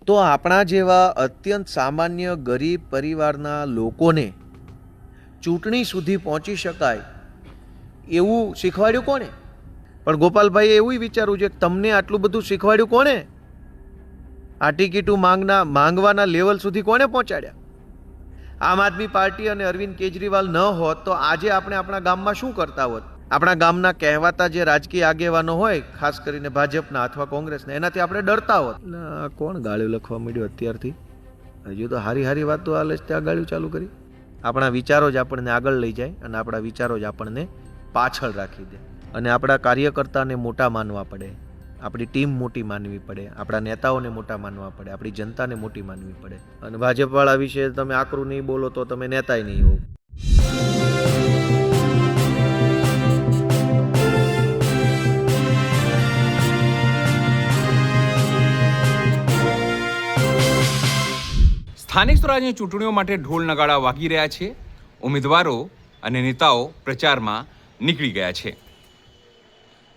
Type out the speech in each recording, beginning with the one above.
તો આપણા જેવા અત્યંત સામાન્ય ગરીબ પરિવારના લોકોને ચૂંટણી સુધી પહોંચી શકાય એવું શીખવાડ્યું કોણે? પણ ગોપાલભાઈએ એવું વિચારવું છે કે તમને આટલું બધું શીખવાડ્યું કોણે? આ ટિકિટો માંગવાના લેવલ સુધી કોણે પહોંચાડ્યા? આમ આદમી પાર્ટી અને અરવિંદ કેજરીવાલ ન હોત તો આજે આપણે આપણા ગામમાં શું કરતા હોત? આપણા ગામના કહેવાતા જે રાજકીય આગેવાનો હોય, ખાસ કરીને ભાજપના અથવા કોંગ્રેસના, એનાથી આપણે ડરતા હોત. કોણ ગાળ્યું લખવા માંડ્યું અત્યારથી? હજુ તો હારી વાતો હાલે છે, ત્યાં ગાળ્યું ચાલુ કરી. આપણા વિચારો જ આપણને આગળ લઈ જાય અને આપણા વિચારો જ આપણને પાછળ રાખી દે. અને આપણા કાર્યકર્તાને મોટા માનવા પડે, આપણી ટીમ મોટી માનવી પડે, આપણા નેતાઓને મોટા માનવા પડે, આપણી જનતાને મોટી માનવી પડે. અને ભાજપવાળા વિશે તમે આકરું નહીં બોલો તો તમે નેતાય નહીં હો. સ્થાનિક સ્વરાજની ચૂંટણીઓ માટે ઢોલ નગાડા વાગી રહ્યા છે. ઉમેદવારો અને નેતાઓ પ્રચારમાં નીકળી ગયા છે.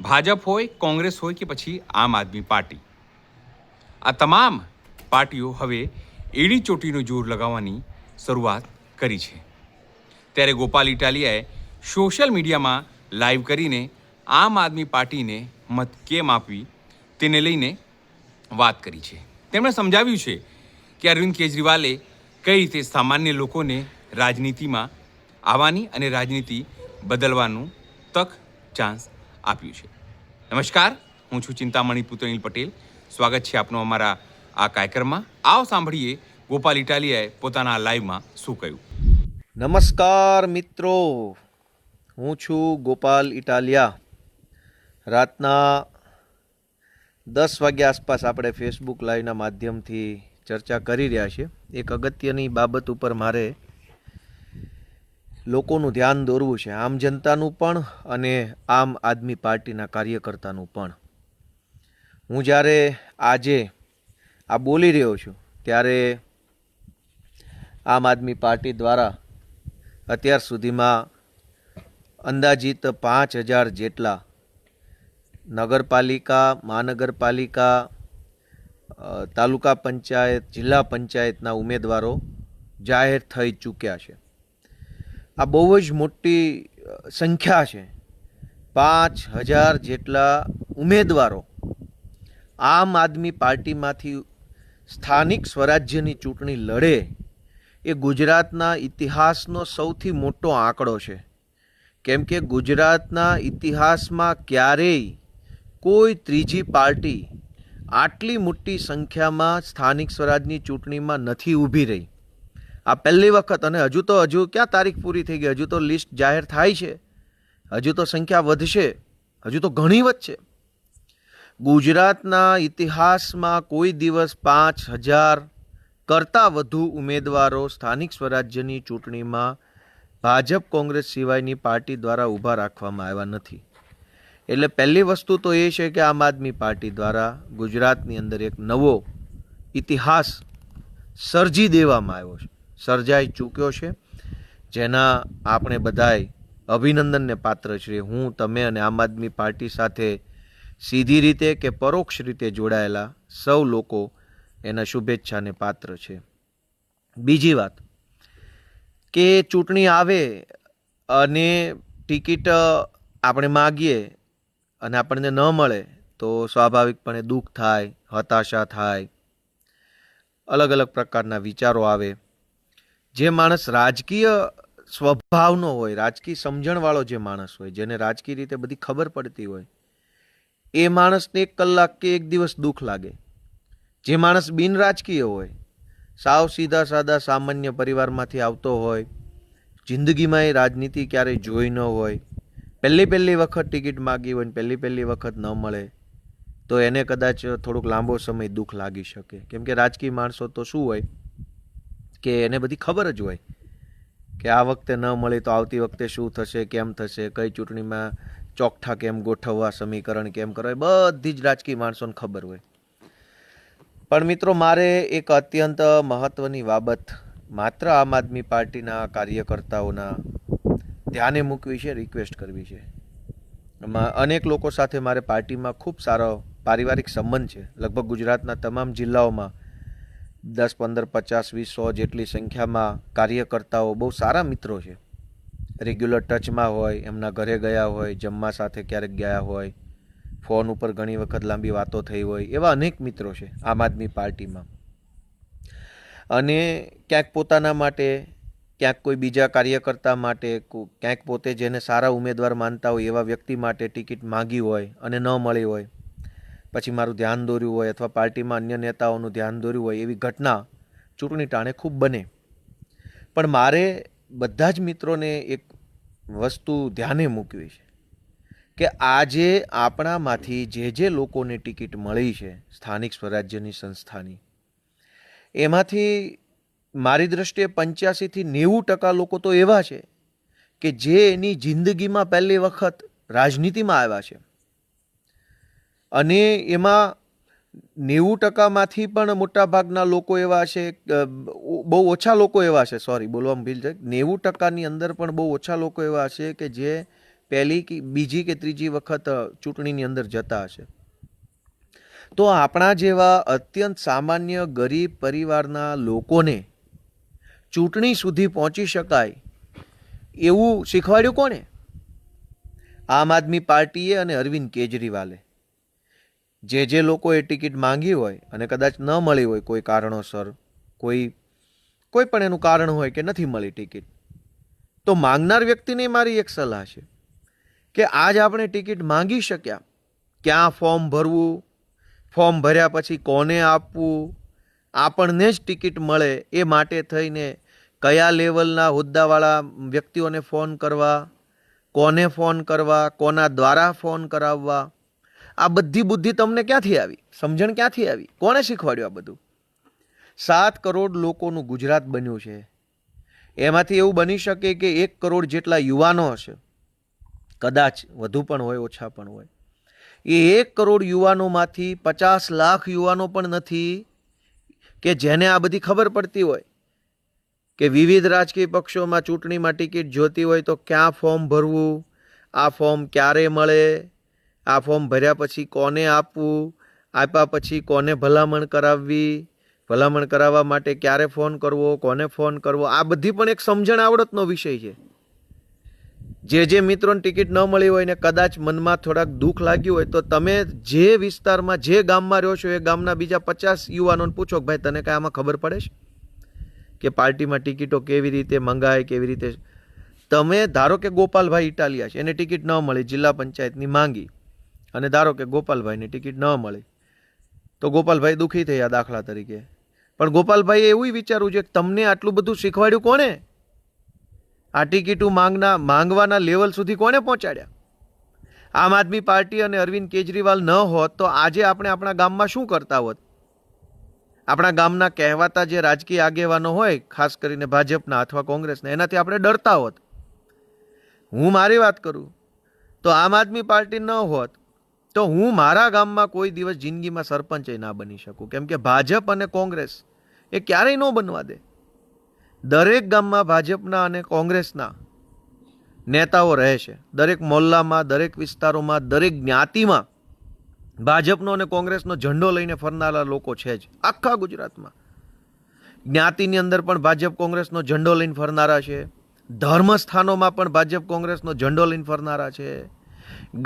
ભાજપ હોય, કોંગ્રેસ હોય કે પછી આમ આદમી પાર્ટી, આ તમામ પાર્ટીઓ હવે એડી ચોટીનું જોર લગાવવાની શરૂઆત કરી છે. ત્યારે ગોપાલ ઇટાલિયાએ સોશિયલ મીડિયામાં લાઈવ કરીને આમ આદમી પાર્ટીને મત કેમ આપવી તેને લઈને વાત કરી છે. તેમણે સમજાવ્યું છે કે અરવિંદ કેજરીવાલે કઈ રીતે સામાન્ય લોકોને રાજનીતિમાં આવવાની અને રાજનીતિ બદલવાનું ચાન્સ આપ્યું છે. નમસ્કાર, હું છું ચિંતામણી પુત્ર પટેલ. સ્વાગત છે આપનું અમારા આ કાર્યક્રમમાં. આવો સાંભળીએ ગોપાલ ઇટાલિયાએ પોતાના લાઈવમાં શું કહ્યું. નમસ્કાર મિત્રો, હું છું ગોપાલ ઇટાલિયા. રાતના 10 વાગ્યા આસપાસ આપણે ફેસબુક લાઈવના માધ્યમથી ચર્ચા કરી રહ્યા છીએ. એક અગત્યની બાબત ઉપર મારે લોકોનું ધ્યાન દોરવું છે, આમ જનતાનું પણ અને આમ આદમી પાર્ટીના કાર્યકર્તાનું પણ. હું જ્યારે આજે આ બોલી રહ્યો છું ત્યારે આમ આદમી પાર્ટી દ્વારા અત્યાર સુધીમાં અંદાજિત 5000 જેટલા નગરપાલિકા, મહાનગરપાલિકા, તાલુકા પંચાયત, જિલ્લા પંચાયતના ઉમેદવારો જાહેર થઈ ચૂક્યા છે. આ બહુ જ મોટી સંખ્યા છે. 5000 જેટલા ઉમેદવારો આમ આદમી પાર્ટીમાંથી સ્થાનિક સ્વરાજ્યની ચૂંટણી લડે એ ગુજરાતના ઇતિહાસનો સૌથી મોટો આંકડો છે. કેમ કે ગુજરાતના ઇતિહાસમાં ક્યારેય કોઈ ત્રીજી પાર્ટી આટલી મોટી સંખ્યામાં સ્થાનિક સ્વરાજની ચૂંટણીમાં નથી ઊભી રહી. આ પહેલી વખત. અને હજુ ક્યાં તારીખ પૂરી થઈ ગઈ? હજુ તો લિસ્ટ જાહેર થાય છે, હજુ તો સંખ્યા વધશે, હજુ તો ઘણી વધશે. ગુજરાતના ઇતિહાસમાં કોઈ દિવસ 5000 કરતાં વધુ ઉમેદવારો સ્થાનિક સ્વરાજ્યની ચૂંટણીમાં ભાજપ કોંગ્રેસ સિવાયની પાર્ટી દ્વારા ઊભા રાખવામાં આવ્યા નથી. એટલે પહેલી વસ્તુ તો એ છે કે આમ આદમી પાર્ટી દ્વારા ગુજરાતની અંદર એક નવો ઇતિહાસ સર્જી દેવામાં આવ્યો છે, સર્જાઈ ચૂક્યો છે, જેના આપણે બધાય અભિનંદનને પાત્ર છીએ. હું, તમે અને આમ આદમી પાર્ટી સાથે સીધી રીતે કે પરોક્ષ રીતે જોડાયેલા સૌ લોકો એના શુભેચ્છાને પાત્ર છે. બીજી વાત કે ચૂંટણી આવે અને ટિકિટ આપણે માગીએ અને આપણને ન મળે તો સ્વાભાવિકપણે દુઃખ થાય, હતાશા થાય, અલગ અલગ પ્રકારના વિચારો આવે. જે માણસ રાજકીય સ્વભાવનો હોય, રાજકીય સમજણવાળો જે માણસ હોય, જેને રાજકીય રીતે બધી ખબર પડતી હોય, એ માણસને 1 કલાક કે 1 દિવસ દુઃખ લાગે. જે માણસ બિન રાજકીય હોય, સાવ સીધા સાદા સામાન્ય પરિવારમાંથી આવતો હોય, જિંદગીમાં એ રાજનીતિ ક્યારેય જોઈ ન હોય, પહેલી વખત ટિકિટ માગી હોય ને પહેલી વખત ન મળે તો એને કદાચ થોડોક લાંબો સમય દુઃખ લાગી શકે. કેમ કે રાજકીય માણસો તો શું હોય કે એને બધી ખબર જ હોય કે આ વખતે ન મળે તો આવતી વખતે શું થશે, કેમ થશે, કઈ ચૂંટણીમાં ચોકઠા કેમ ગોઠવવા, સમીકરણ કેમ કરવા, બધી જ રાજકીય માણસોને ખબર હોય. પણ મિત્રો, મારે એક અત્યંત મહત્વની બાબત માત્ર આમ આદમી પાર્ટીના કાર્યકર્તાઓના ધ્યાને મૂકવી છે, રિક્વેસ્ટ કરવી છે. અનેક લોકો સાથે મારે પાર્ટીમાં ખૂબ સારો પારિવારિક સંબંધ છે. લગભગ ગુજરાતના તમામ જિલ્લાઓમાં 10, 15, 50, 20, 100 જેટલી સંખ્યામાં કાર્યકર્તાઓ બહુ સારા મિત્રો છે. રેગ્યુલર ટચમાં હોય, એમના ઘરે ગયા હોય, જમવા સાથે ક્યારેક ગયા હોય, ફોન ઉપર ઘણી વખત લાંબી વાતો થઈ હોય, એવા અનેક મિત્રો છે આમ આદમી પાર્ટીમાં. અને ક્યાંક પોતાના માટે, ક્યાંક કોઈ બીજા કાર્યકર્તા માટે, ક્યાંક પોતે જેને સારા ઉમેદવાર માનતા હોય એવા વ્યક્તિ માટે ટિકિટ માગી હોય અને ન મળી હોય, પછી મારું ધ્યાન દોર્યું હોય અથવા પાર્ટીમાં અન્ય નેતાઓનું ધ્યાન દોર્યું હોય, એવી ઘટના ચૂંટણી ટાણે ખૂબ બને. પણ મારે બધા જ મિત્રોને એક વસ્તુ ધ્યાને મૂકવી છે કે આજે આપણામાંથી જે લોકોને ટિકિટ મળી છે સ્થાનિક સ્વરાજ્યની સંસ્થાની, એમાંથી મારી દૃષ્ટિએ 85થી 90% લોકો તો એવા છે કે જે એની જિંદગીમાં પહેલી વખત રાજનીતિમાં આવ્યા છે. અને એમાં 90%માંથી પણ મોટાભાગના લોકો એવા છે, બહુ ઓછા લોકો એવા છે, સોરી બોલવામાં ભૂલ છે, 90%ની અંદર પણ બહુ ઓછા લોકો એવા છે કે જે પહેલી કે બીજી કે ત્રીજી વખત ચૂંટણીની અંદર જતા હશે. તો આપણા જેવા અત્યંત સામાન્ય ગરીબ પરિવારના લોકોને ચૂંટણી સુધી પહોંચી શકાય એવું શીખવાડ્યું કોણે? આમ આદમી પાર્ટીએ અને અરવિંદ કેજરીવાલે. જે લોકોએ ટિકિટ માંગી હોય અને કદાચ ન મળી હોય કોઈ કારણોસર, કોઈ પણ એનું કારણ હોય કે નથી મળી ટિકિટ, તો માંગનાર વ્યક્તિને મારી એક સલાહ છે કે આજ આપણે ટિકિટ માંગી શક્યા, ક્યાં ફોર્મ ભરવું, ફોર્મ ભર્યા પછી કોને આપવું, આપણને જ ટિકિટ મળે એ માટે થઈને કયા લેવલના હોદ્દાવાળા વ્યક્તિઓને ફોન કરવા, કોને ફોન કરવા, કોના દ્વારા ફોન કરાવવા, આ બધી બુદ્ધિ તમને ક્યાંથી આવી? સમજણ ક્યાંથી આવી? કોણે શીખવાડ્યું આ બધું? 7 કરોડ લોકોનું ગુજરાત બન્યું છે. એમાંથી એવું બની શકે કે 1 કરોડ જેટલા યુવાનો હશે, કદાચ વધુ પણ હોય, ઓછા પણ હોય. એ 1 કરોડ યુવાનોમાંથી 50 લાખ યુવાનો પણ નથી કે જેને આ બધી ખબર પડતી હોય કે વિવિધ રાજકીય પક્ષોમાં ચૂંટણીમાં ટિકિટ જોતી હોય તો ક્યાં ફોર્મ ભરવું, આ ફોર્મ ક્યારે મળે, આ ફોર્મ ભર્યા પછી કોને આપવું, આપ્યા પછી કોને ભલામણ કરાવવી, ભલામણ કરાવવા માટે ક્યારે ફોન કરવો, કોને ફોન કરવો, આ બધી પણ એક સમજણ આવડતનો વિષય છે. જે મિત્રોને ટિકિટ ન મળી હોય ને કદાચ મનમાં થોડાક દુઃખ લાગ્યું હોય તો તમે જે વિસ્તારમાં, જે ગામમાં રહ્યો છો એ ગામના બીજા 50 યુવાનોને પૂછો કે ભાઈ તને કાંઈ આમાં ખબર પડે છે કે પાર્ટીમાં ટિકિટો કેવી રીતે મંગાય, કેવી રીતે. તમે ધારો કે ગોપાલભાઈ ઇટાલિયા છે, એને ટિકિટ ન મળી, જિલ્લા પંચાયતની માંગી, અને ધારો કે ગોપાલભાઈને ટિકિટ ન મળી તો ગોપાલભાઈ દુઃખી થયા દાખલા તરીકે. પણ ગોપાલભાઈએ એવું વિચારવું છે કે તમને આટલું બધું શીખવાડ્યું કોણે? આ ટિકિટો માંગવાના લેવલ સુધી કોણે પહોંચાડ્યા? આમ આદમી પાર્ટી અને અરવિંદ કેજરીવાલ ન હોત તો આજે આપણે આપણા ગામમાં શું કરતા હોત? આપણા ગામના કહેવાતા જે રાજકીય આગેવાનો હોય, ખાસ કરીને ભાજપના અથવા કોંગ્રેસના, એનાથી આપણે ડરતા હોત. હું મારી વાત કરું તો આમ આદમી પાર્ટી ન હોત તો હું મારા ગામમાં કોઈ દિવસ જિંદગીમાં સરપંચ ના બની શકું, કેમ કે ભાજપ અને કોંગ્રેસ એ ક્યારેય ન બનવા દે. દરેક ગામમાં ભાજપના અને કોંગ્રેસના નેતાઓ રહે છે. દરેક મોહલ્લામાં, દરેક વિસ્તારોમાં, દરેક જ્ઞાતિમાં ભાજપનો અને કોંગ્રેસનો ઝંડો લઈને ફરનારા લોકો છે જ. આખા ગુજરાતમાં જ્ઞાતિની અંદર પણ ભાજપ કોંગ્રેસનો ઝંડો લઈને ફરનારા છે. ધર્મસ્થાનોમાં પણ ભાજપ કોંગ્રેસનો ઝંડો લઈને ફરનારા છે.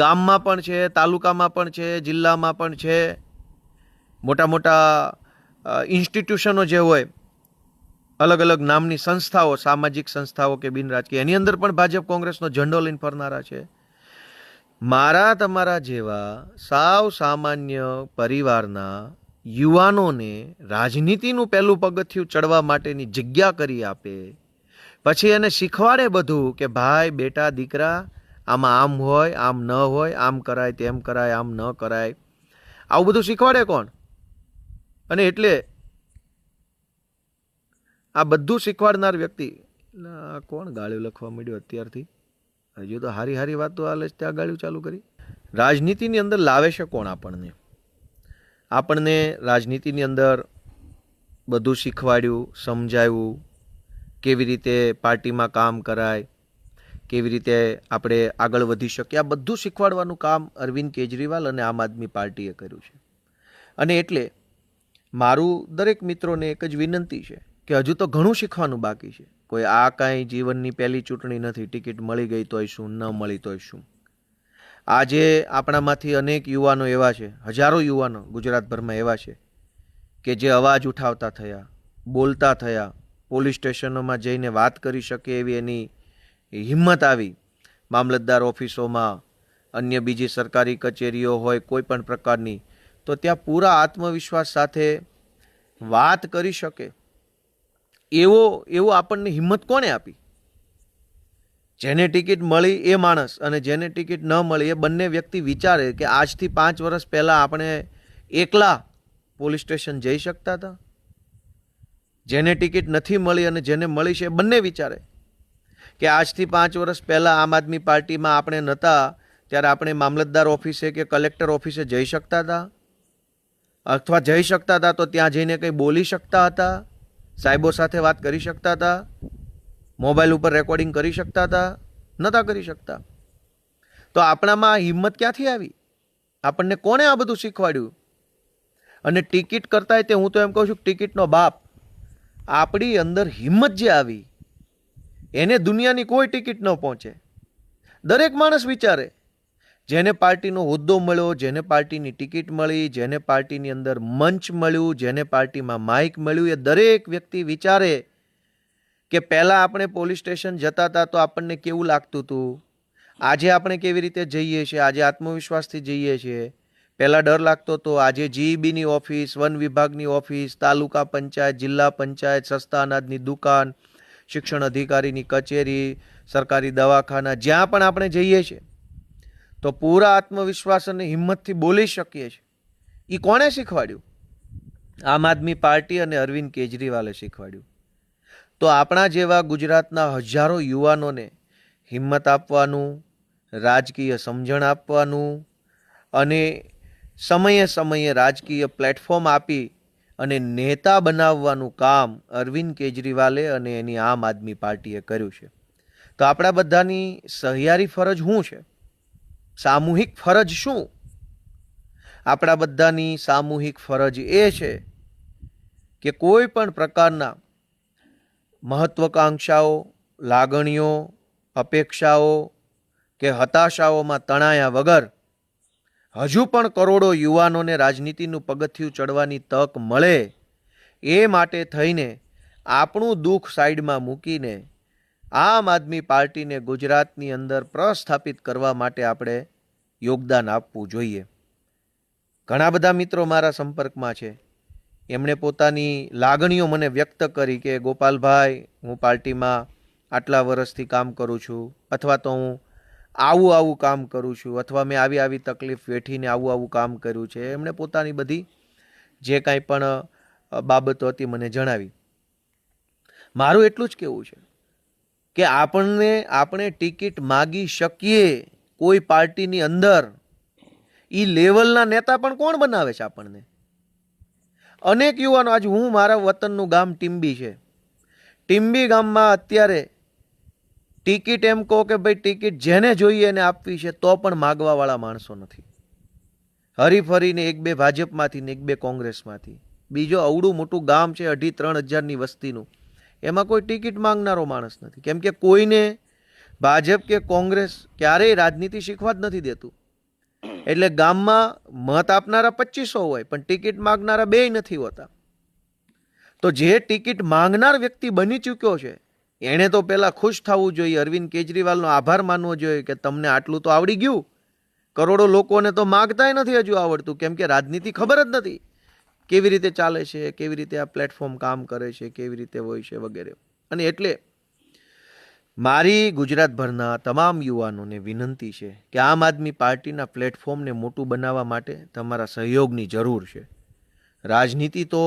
ગામમાં પણ છે, તાલુકામાં પણ છે, જિલ્લામાં પણ છે. મોટા મોટા ઇન્સ્ટિટ્યુશનો જે હોય, અલગ અલગ નામની સંસ્થાઓ, સામાજિક સંસ્થાઓ કે બિન રાજકીય, એની અંદર પણ ભાજપ કોંગ્રેસનો ઝંડો લઈને ફરનારા છે. મારા તમારા જેવા સાવ સામાન્ય પરિવારના યુવાનોને રાજનીતિનું પહેલું પગથિયું ચડવા માટેની જગ્યા કરી આપે, પછી એને શીખવાડે બધું કે ભાઈ બેટા દીકરા આમાં આમ હોય, આમ ન હોય, આમ કરાય, તેમ કરાય, આમ ન કરાય, આવું બધું શીખવાડે કોણ? અને એટલે આ બધું શીખવાડનાર વ્યક્તિ કોણ ગાળ્યું લખવા માંડ્યો અત્યારથી? હજુ તો હારી હારી વાતો હાલે છે ત્યાં ગાળ્યું ચાલુ કરી. રાજનીતિની અંદર લાવે છે કોણ આપણને? આપણને રાજનીતિની અંદર બધું શીખવાડ્યું, સમજાવ્યું, કેવી રીતે પાર્ટીમાં કામ કરાય, કેવી રીતે આપણે આગળ વધી શકીએ, આ બધું શીખવાડવાનું કામ અરવિંદ કેજરીવાલ અને આમ આદમી પાર્ટીએ કર્યું છે. અને એટલે મારું દરેક મિત્રોને એક જ વિનંતી છે કે હજુ તો ઘણું શીખવાનું બાકી છે. કોઈ આ કાંઈ જીવનની પહેલી ચૂંટણી નથી. ટિકિટ મળી ગઈ તોય શું, ન મળી તોય શું. આજે આપણામાંથી અનેક યુવાનો એવા છે, હજારો યુવાનો ગુજરાતભરમાં એવા છે કે જે અવાજ ઉઠાવતા થયા, બોલતા થયા, પોલીસ સ્ટેશનોમાં જઈને વાત કરી શકે એવી એની હિંમત આવી. મામલતદાર ઓફિસોમાં, અન્ય બીજી સરકારી કચેરીઓ હોય કોઈ પણ પ્રકારની, તો ત્યાં પૂરા આત્મવિશ્વાસ સાથે વાત કરી શકે એવો આપણને હિંમત કોણે આપી? જેને ટિકિટ મળી એ માણસ અને જેને ટિકિટ ન મળી એ બંને વ્યક્તિ વિચારે કે આજથી 5 વર્ષ પહેલાં આપણે એકલા પોલીસ સ્ટેશન જઈ શકતા હતા. જેને ટિકિટ નથી મળી અને જેને મળી છે એ બંને વિચારે કે આજથી 5 વર્ષ પહેલાં આમ આદમી પાર્ટીમાં આપણે નહોતા ત્યારે આપણે મામલતદાર ઓફિસે કે કલેક્ટર ઓફિસે જઈ શકતા હતા, અથવા જઈ શકતા હતા તો ત્યાં જઈને કંઈ બોલી શકતા હતા, સાહેબો સાથે વાત કરી શકતા હતા, મોબાઈલ ઉપર રેકોર્ડિંગ કરી શકતા હતા? નહોતા કરી શકતા. તો આપણામાં હિંમત ક્યાંથી આવી? આપણને કોણે આ બધું શીખવાડ્યું? અને ટિકિટ કરતાંય તે હું તો એમ કહું છું ટિકિટનો બાપ, આપણી અંદર હિંમત જે આવી એને દુનિયાની કોઈ ટિકિટ ન પહોંચે. દરેક માણસ વિચારે જેને પાર્ટીનો હોદ્દો મળ્યો, જેને પાર્ટીની ટિકિટ મળી, જેને પાર્ટીની અંદર મંચ મળ્યું, જેને પાર્ટીમાં માઇક મળ્યું, એ દરેક વ્યક્તિ વિચારે કે પહેલાં આપણે પોલીસ સ્ટેશન જતા હતા તો આપણને કેવું લાગતું હતું, આજે આપણે કેવી રીતે જઈએ છીએ, આજે આત્મવિશ્વાસથી જઈએ છીએ. પહેલાં ડર લાગતો હતો, આજે જીઈબીની ઓફિસ, વન વિભાગની ઓફિસ, તાલુકા પંચાયત, જિલ્લા પંચાયત, સસ્તા અનાજની દુકાન, શિક્ષણ અધિકારીની કચેરી, સરકારી દવાખાના, જ્યાં પણ આપણે જઈએ છીએ તો પૂરા આત્મવિશ્વાસ અને હિંમતથી બોલી શકીએ છીએ. એ કોણે શીખવાડ્યું? આમ આદમી પાર્ટી અને અરવિંદ કેજરીવાલે શીખવાડ્યું. તો આપણા જેવા ગુજરાતના હજારો યુવાનોને હિંમત આપવાનું, રાજકીય સમજણ આપવાનું અને સમયે સમયે રાજકીય પ્લેટફોર્મ આપી અને નેતા બનાવવાનું કામ અરવિંદ કેજરીવાલે અને એની આમ આદમી પાર્ટીએ કર્યું છે. તો આપણા બધાની સહિયારી ફરજ શું છે? સામૂહિક ફરજ શું? આપણા બધાની સામૂહિક ફરજ એ છે કે કોઈ પણ પ્રકારના મહત્વકાંક્ષાઓ, લાગણીઓ, અપેક્ષાઓ કે હતાશાઓમાં તણાયા વગર હજુ પણ કરોડો યુવાનોને રાજનીતિનું પગથિયું ચડવાની તક મળે એ માટે થઈને આપણું દુઃખ સાઈડમાં મૂકીને આમ આદમી પાર્ટીને ગુજરાતની અંદર પ્રસ્થાપિત કરવા માટે આપણે યોગદાન આપવું જોઈએ. ઘણા બધા મિત્રો મારા સંપર્કમાં છે, એમણે પોતાની લાગણીઓ મને વ્યક્ત કરી કે ગોપાલભાઈ, હું પાર્ટીમાં આટલા વર્ષથી કામ કરું છું, અથવા તો હું આવું કામ કરું છું, અથવા મેં આવી તકલીફ વેઠીને આવું કામ કર્યું છે. એમણે પોતાની બધી જે કાંઈ પણ બાબતો હતી મને જણાવી. મારું એટલું જ કહેવું છે કે આપણે ટિકિટ માગી શકીએ કોઈ પાર્ટીની અંદર, એ લેવલના નેતા પણ કોણ બનાવે છે આપણને? અનેક યુવાનો, આજે હું મારા વતનનું ગામ ટીમ્બી છે, ટીમ્બી ગામમાં અત્યારે ટિકિટ એમ કહો કે ભાઈ ટિકિટ જેને જોઈએ એને આપવી છે તો પણ માગવાવાળા માણસો નથી. હરીફરીને 1-2 ભાજપમાંથી ને 1-2 કોંગ્રેસમાંથી. બીજો અવડું મોટું ગામ છે 2,500-3 હજારની વસ્તીનું, એમાં કોઈ ટિકિટ માંગનારો માણસ નથી. કેમ કે કોઈને ભાજપ કે કોંગ્રેસ ક્યારેય રાજનીતિ શીખવા જ નથી દેતું. એટલે ગામમાં મત આપનારા 2500 હોય પણ ટિકિટ માંગનારા 2 નથી હોતા. તો જે ટિકિટ માંગનાર વ્યક્તિ બની ચૂક્યો છે એણે તો પહેલાં ખુશ થવું જોઈએ, અરવિંદ કેજરીવાલનો આભાર માનવો જોઈએ કે તમને આટલું તો આવડી ગયું. કરોડો લોકોને તો માગતાય નથી હજુ આવડતું, કેમ કે રાજનીતિ ખબર જ નથી કેવી રીતે ચાલે છે, કેવી રીતે આ પ્લેટફોર્મ કામ કરે છે, કેવી રીતે હોય છે વગેરે. અને એટલે મારી ગુજરાતભરના તમામ યુવાનોને વિનંતી છે કે આમ આદમી પાર્ટીના પ્લેટફોર્મને મોટું બનાવવા માટે તમારા સહયોગની જરૂર છે. રાજનીતિ તો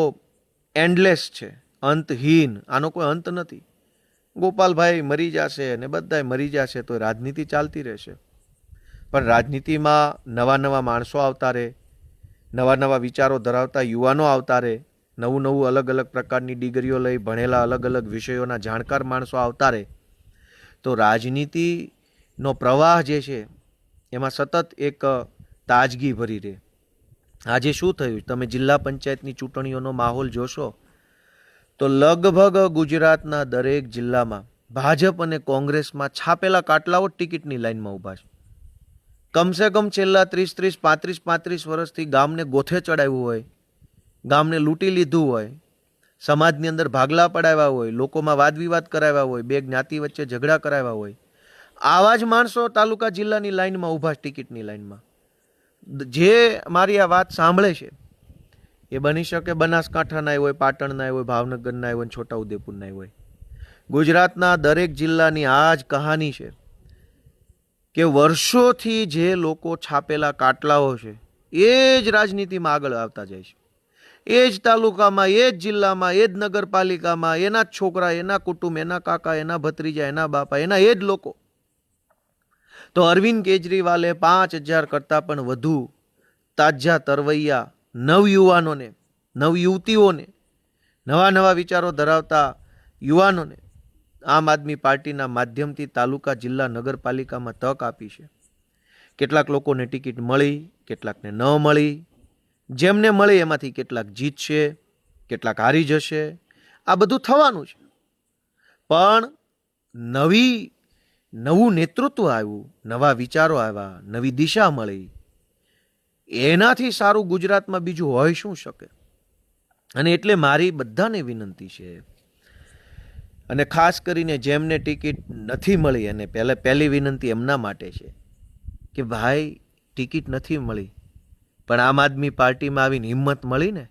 એન્ડલેસ છે, અંતહીન, આનો કોઈ અંત નથી. ગોપાલભાઈ મરી જશે અને બધાય મરી જશે તો રાજનીતિ ચાલતી રહેશે. પણ રાજનીતિમાં નવા માણસો આવતા રહે, નવા વિચારો ધરાવતા યુવાનો આવતા રહે, નવું અલગ પ્રકારની ડિગ્રીઓ લઈ ભણેલા અલગ વિષયોના જાણકાર માણસો આવતા રહે, તો રાજનીતિનો પ્રવાહ જે છે એમાં સતત એક તાજગી ભરી રહે. આજે શું થયું? તમે જિલ્લા પંચાયતની ચૂંટણીઓનો માહોલ જોશો તો લગભગ ગુજરાતના દરેક જિલ્લામાં ભાજપ અને કોંગ્રેસમાં છાપેલા કાટલાઓ જ ટિકિટની લાઈનમાં ઊભા છે. કમસે કમ છેલ્લા 30 35 વર્ષથી ગામને ગોથે ચડાવ્યું હોય, ગામને લૂંટી લીધું હોય, સમાજની અંદર ભાગલા પડાવ્યા હોય, લોકોમાં વાદ વિવાદ કરાવ્યા હોય, બે જ્ઞાતિ વચ્ચે ઝઘડા કરાવ્યા હોય, આવા જ માણસો તાલુકા જિલ્લાની લાઈનમાં ઊભા છે, ટિકિટની લાઈનમાં. જે મારી આ વાત સાંભળે છે એ બની શકે બનાસકાંઠાના હોય, પાટણના હોય, ભાવનગરના હોય, છોટાઉદેપુરના હોય. ગુજરાતના દરેક જિલ્લાની આ જ કહાની છે કે વર્ષોથી જે લોકો છાપેલા કાટલાઓ છે એ જ રાજનીતિમાં આગળ આવતા જાય છે. એ જ તાલુકામાં, એ જ જિલ્લામાં, એ જ નગરપાલિકામાં એના જ છોકરા, એના કુટુંબ, એના કાકા, એના ભત્રીજા, એના બાપા, એના એ જ લોકો. તો અરવિંદ કેજરીવાલે 5,000 કરતાં પણ વધુ તાજા તરવૈયા નવયુવાનોને, નવયુવતીઓને, નવા વિચારો ધરાવતા યુવાનોને આમ આદમી પાર્ટીના માધ્યમથી તાલુકા, જિલ્લા, નગરપાલિકામાં તક આપી છે. કેટલાક લોકોને ટિકિટ મળી, કેટલાકને ન મળી. જેમને મળી એમાંથી કેટલાક જીતશે, કેટલાક હારી જશે. આ બધું થવાનું છે. પણ નવું નેતૃત્વ આવ્યું, નવા વિચારો આવ્યા, નવી દિશા મળી. એનાથી સારું ગુજરાતમાં બીજું હોઈ શું શકે? અને એટલે મારી બધાને વિનંતી છે, અને ખાસ કરીને જેમને ટિકિટ નથી મળી, અને પહેલી વિનંતી એમના માટે છે કે ભાઈ, ટિકિટ નથી મળી પણ આમ આદમી પાર્ટીમાં આવીને હિંમત મળી ને,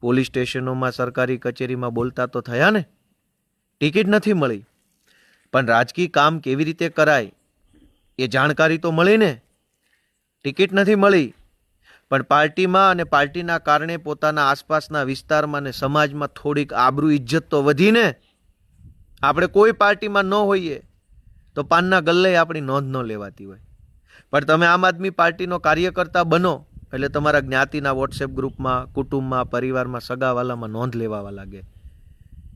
પોલીસ સ્ટેશનોમાં, સરકારી કચેરીમાં બોલતા તો થયા ને. ટિકિટ નથી મળી પણ રાજકીય કામ કેવી રીતે કરાય એ જાણકારી તો મળી ને. ટિકિટ નથી મળી પણ પાર્ટીમાં અને પાર્ટીના કારણે પોતાના આસપાસના વિસ્તારમાં અને સમાજમાં થોડીક આબરૂ ઇજ્જત તો વધી ને. આપણે કોઈ પાર્ટીમાં ન હોઈએ તો પાનના ગલ્લે આપણી નોંધ ન લેવાતી હોય, પણ તમે આમ આદમી પાર્ટીનો કાર્યકર્તા બનો એટલે તમારા જ્ઞાતિના વોટ્સએપ ગ્રુપમાં, કુટુંબમાં, પરિવારમાં, સગાવાલામાં નોંધ લેવા લાગે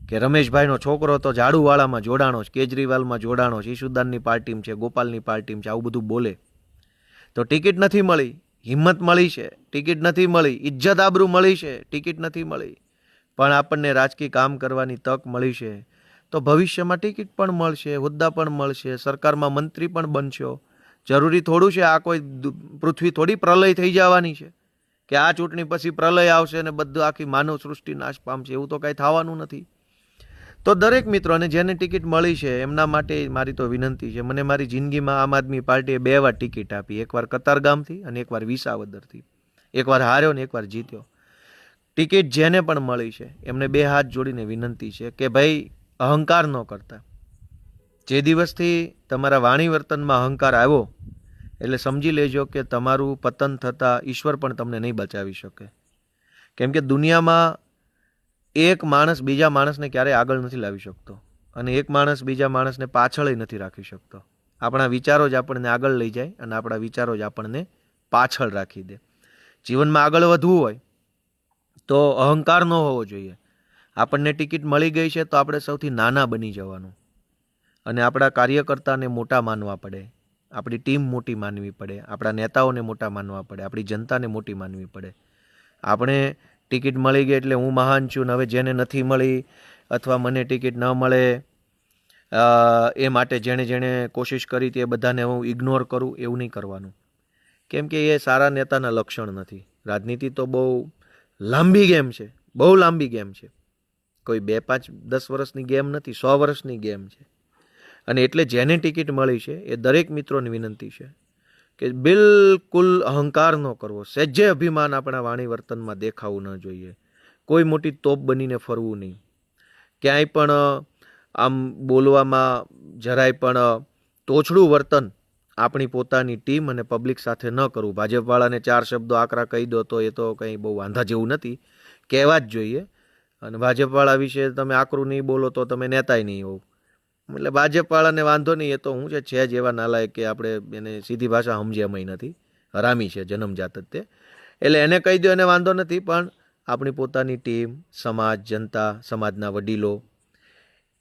કે રમેશભાઈનો છોકરો તો ઝાડુવાળામાં જોડાણો છે, કેજરીવાલમાં જોડાણો છે, ઈશુદાનની પાર્ટીમાં છે, ગોપાલની પાર્ટીમાં છે, આવું બધું બોલે. તો ટિકિટ નથી મળી, હિંમત મળી છે, ટિકિટ નથી મળી, ઇજ્જત આબરૂ મળી છે, ટિકિટ નથી મળી, પણ આપણને રાજકીય કામ કરવાની તક મળી છે. તો ભવિષ્યમાં ટિકિટ પણ મળશે, હોદ્દા પણ મળશે, સરકારમાં મંત્રી પણ બનશો. જરૂરી થોડું છે આ કોઈ પૃથ્વી થોડી પ્રલય થઈ જવાની છે કે આ ચૂંટણી પછી પ્રલય આવશે અને બધું આખી માનવ સૃષ્ટિ નાશ પામશે. એવું તો કાંઈ થવાનું નથી. તો દરેક મિત્રોને જેને ટિકિટ મળી છે એમના માટે મારી તો વિનંતી છે. મને મારી જિંદગીમાં આમ આદમી પાર્ટીએ 2 વાર ટિકિટ આપી, એકવાર કતારગામથી અને એકવાર વિસાવદરથી. એકવાર હાર્યો ને એકવાર જીત્યો. ટિકિટ જેને પણ મળી છે એમને 2 હાથ જોડીને વિનંતી છે કે ભાઈ, અહંકાર ન કરતા. જે દિવસથી તમારા વાણી વર્તનમાં અહંકાર આવ્યો એટલે સમજી લેજો કે તમારું પતન થતાં ઈશ્વર પણ તમને નહીં બચાવી શકે. કેમ કે દુનિયામાં એક માણસ બીજા માણસને ક્યારેય આગળ નથી લાવી શકતો અને એક માણસ બીજા માણસને પાછળ નથી રાખી શકતો. આપણા વિચારો જ આપણને આગળ લઈ જાય અને આપણા વિચારો જ આપણને પાછળ રાખી દે. જીવનમાં આગળ વધવું હોય તો અહંકાર ન હોવો જોઈએ. આપણને ટિકિટ મળી ગઈ છે તો આપણે સૌથી નાના બની જવાનું અને આપણા કાર્યકર્તાને મોટા માનવા પડે, આપણી ટીમ મોટી માનવી પડે, આપણા નેતાઓને મોટા માનવા પડે, આપણી જનતાને મોટી માનવી પડે. આપણે ટિકિટ મળી ગઈ એટલે હું મહાન છું ને હવે જેને નથી મળી અથવા મને ટિકિટ ન મળે એ માટે જેણે કોશિશ કરી હતી એ બધાને હું ઇગ્નોર કરું, એવું નહીં કરવાનું. કેમ કે એ સારા નેતાના લક્ષણ નથી. રાજનીતિ તો બહુ લાંબી ગેમ છે, બહુ લાંબી ગેમ છે. કોઈ 2, 5, 10 વર્ષની ગેમ નથી, 100 વર્ષની ગેમ છે. અને એટલે જેને ટિકિટ મળી છે એ દરેક મિત્રોની વિનંતી છે કે બિલકુલ અહંકાર ન કરવો, સહેજે અભિમાન આપણા વાણી વર્તનમાં દેખાવું ન જોઈએ. કોઈ મોટી તોપ બનીને ફરવું નહીં. ક્યાંય પણ આમ બોલવામાં જરાય પણ તોછડું વર્તન આપણી પોતાની ટીમ અને પબ્લિક સાથે ન કરવું. ભાજપવાળાને 4 શબ્દો આકરા કહી દો તો એ તો કંઈ બહુ વાંધા જેવું નથી, કહેવા જ જોઈએ. અને ભાજપવાળા વિશે તમે આકરું નહીં બોલો તો તમે નેતાય નહીં હોવ. એટલે ભાજપવાળાને વાંધો નહીં, એ તો હું છે જ એવા નાલાયક કે આપણે એને સીધી ભાષા સમજ્યામાંય નથી, હરામી છે જન્મજાત જ તે. એટલે એને કહી દો એને વાંધો નથી, પણ આપણી પોતાની ટીમ, સમાજ, જનતા, સમાજના વડીલો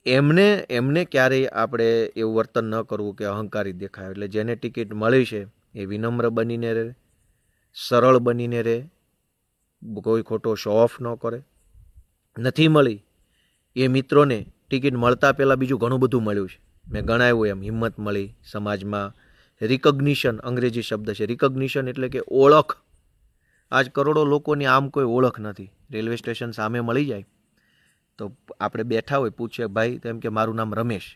એમને ક્યારેય આપણે એવું વર્તન ન કરવું કે અહંકારી દેખાય. એટલે જેને ટિકિટ મળી છે એ વિનમ્ર બનીને રહે, સરળ બનીને રહે, કોઈ ખોટો શો ઓફ ન કરે. નથી મળી એ મિત્રોને ટિકિટ મળતા પહેલાં બીજું ઘણું બધું મળ્યું છે. મેં ગણાવ્યું એમ હિંમત મળી, સમાજમાં રિકગ્નિશન, અંગ્રેજી શબ્દ છે રિકગ્નિશન, એટલે કે ઓળખ. આજ કરોડો લોકોની આમ કોઈ ઓળખ નથી. રેલવે સ્ટેશન સામે મળી જાય તો આપણે બેઠા હોય, પૂછે ભાઈ, તેમ કે મારું નામ રમેશ.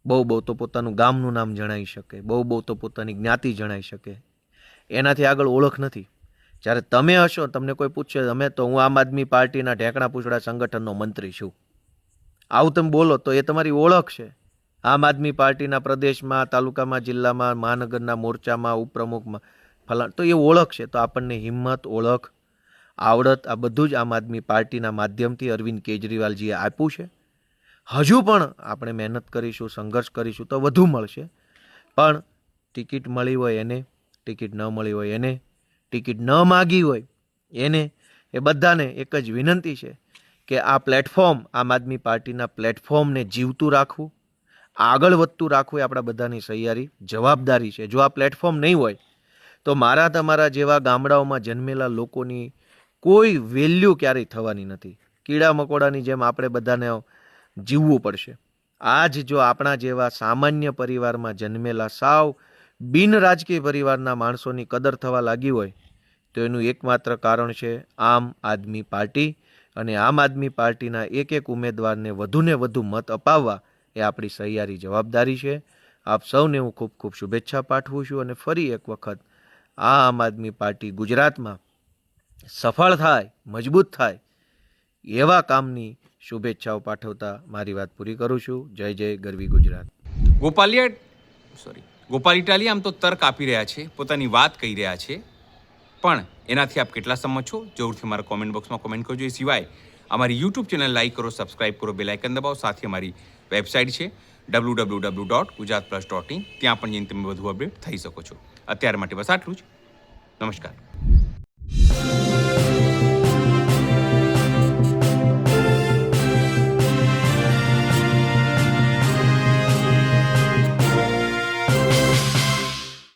બહુ તો પોતાનું ગામનું નામ જણાવી શકે, બહુ તો પોતાની જ્ઞાતિ જણાવી શકે. એનાથી આગળ ઓળખ નથી. જ્યારે તમે હશો, તમને કોઈ પૂછશે, અમે તો હું આમ આદમી પાર્ટીના ઢેકણા પૂછડા સંગઠનનો મંત્રી છું, આવું તમે બોલો તો એ તમારી ઓળખ છે. આમ આદમી પાર્ટીના પ્રદેશમાં, તાલુકામાં, જિલ્લામાં, મહાનગરના મોરચામાં, ઉપપ્રમુખમાં ફલાણ, તો એ ઓળખ છે. તો આપણને હિંમત, ઓળખ, આવડત આ બધું જ આમ આદમી પાર્ટીના માધ્યમથી અરવિંદ કેજરીવાલજીએ આપ્યું છે. હજુ પણ આપણે મહેનત કરીશું, સંઘર્ષ કરીશું તો વધુ મળશે. પણ ટિકિટ મળી હોય એને, ટિકિટ ન મળી હોય એને, ટિકિટ ન માગી હોય એને, એ બધાને એક જ વિનંતી છે કે આ પ્લેટફોર્મ, આમ આદમી પાર્ટીના પ્લેટફોર્મને જીવતું રાખવું, આગળ વધતું રાખવું એ આપણા બધાની સહિયારી જવાબદારી છે. જો આ પ્લેટફોર્મ નહીં હોય તો મારા તમારા જેવા ગામડાઓમાં જન્મેલા લોકોની કોઈ વેલ્યુ ક્યારેય થવાની નથી. કીડા મકોડાની જેમ આપણે બધાને જીવવું પડશે. આજ જો આપણા જેવા સામાન્ય પરિવારમાં જન્મેલા સાવ બિન રાજકીય પરિવારના માણસોની કદર થવા લાગી હોય તો એનું એકમાત્ર કારણ છે આમ આદમી પાર્ટી. અને આમ આદમી પાર્ટીના એક ઉમેદવારને વધુને વધુ મત અપાવવા એ આપણી સહિયારી જવાબદારી છે. આપ સૌને હું ખૂબ ખૂબ શુભેચ્છા પાઠવું છું અને ફરી એક વખત આ આમ આદમી પાર્ટી ગુજરાતમાં સફળ થાય, મજબૂત થાય એવા કામની શુભેચ્છાઓ પાઠવતા મારી વાત પૂરી કરું છું. જય જય ગરવી ગુજરાત. ગોપાલ ઇટાલિયા આમ તો તર્ક આપી રહ્યા છે, પોતાની વાત કહી રહ્યા છે, પણ એનાથી આપ કેટલા સંમત છો જરૂરથી મારા કોમેન્ટ બોક્સમાં કોમેન્ટ કરજો. એ સિવાય અમારી યુટ્યુબ ચેનલ લાઈક કરો, સબસ્ક્રાઇબ કરો, બેલ આઇકન દબાવો. સાથે અમારી વેબસાઇટ છે www.gujaratplus.in, ત્યાં પણ જઈને તમે વધુ અપડેટ થઈ શકો છો. અત્યાર માટે બસ આટલું જ. નમસ્કાર.